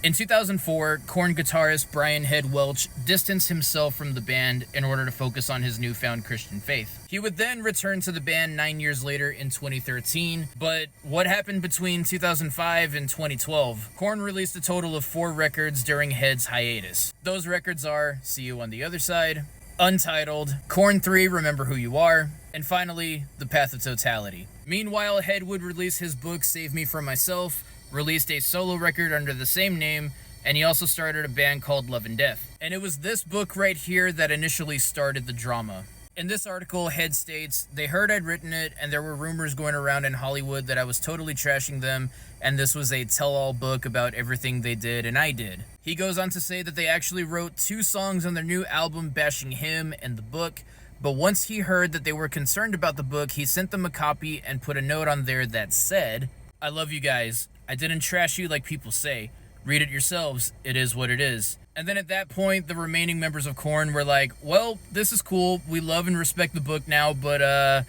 In 2004, KORN guitarist Brian "Head" Welch distanced himself from the band in order to focus on his newfound Christian faith. He would then return to the band 9 years later in 2013, but what happened between 2005 and 2012? KORN released a total of 4 records during Head's hiatus. Those records are See You on the Other Side, Untitled, KORN 3, Remember Who You Are, and finally, The Path of Totality. Meanwhile, Head would release his book Save Me From Myself, released a solo record under the same name, and he also started a band called Love and Death. And it was this book right here that initially started the drama. In this article, Head states, "They heard I'd written it, and there were rumors going around in Hollywood that I was totally trashing them, and this was a tell-all book about everything they did and I did." He goes on to say that they actually wrote 2 songs on their new album bashing him and the book, but once he heard that they were concerned about the book, he sent them a copy and put a note on there that said, "I love you guys. I didn't trash you like people say. Read it yourselves. It is what it is." And then at that point, the remaining members of KORN were like, "Well, this is cool. We love and respect the book now, but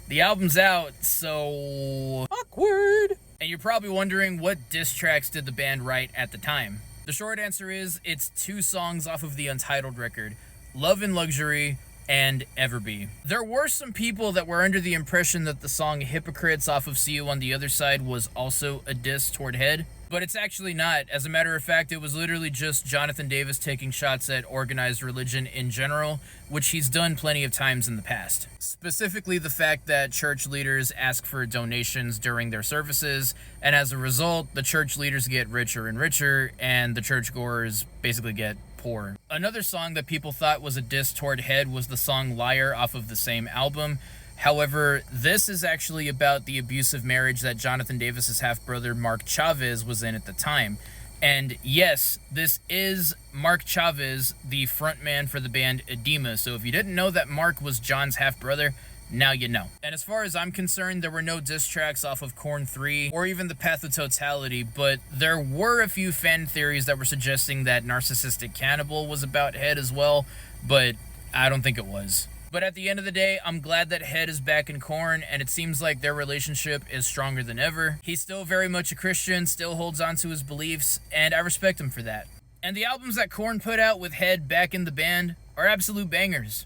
the album's out, so awkward." And you're probably wondering, what diss tracks did the band write at the time? The short answer is, it's 2 songs off of the Untitled record, Love and Luxury and Everbee. There were some people that were under the impression that the song Hypocrites off of See You on the Other Side was also a diss toward Head, but it's actually not. As a matter of fact, it was literally just Jonathan Davis taking shots at organized religion in general, which he's done plenty of times in the past. Specifically the fact that church leaders ask for donations during their services, and as a result, the church leaders get richer and richer, and the churchgoers basically get poor. Another song that people thought was a diss toward Head was the song Liar off of the same album. However, this is actually about the abusive marriage that Jonathan Davis's half-brother Mark Chavez was in at the time. And yes, this is Mark Chavez, the frontman for the band Edema. So if you didn't know that Mark was John's half-brother, now you know. And as far as I'm concerned, there were no diss tracks off of KORN 3 or even The Path of Totality, but there were a few fan theories that were suggesting that Narcissistic Cannibal was about Head as well, but I don't think it was. But at the end of the day, I'm glad that Head is back in KORN, and it seems like their relationship is stronger than ever. He's still very much a Christian, still holds on to his beliefs, and I respect him for that. And the albums that KORN put out with Head back in the band are absolute bangers.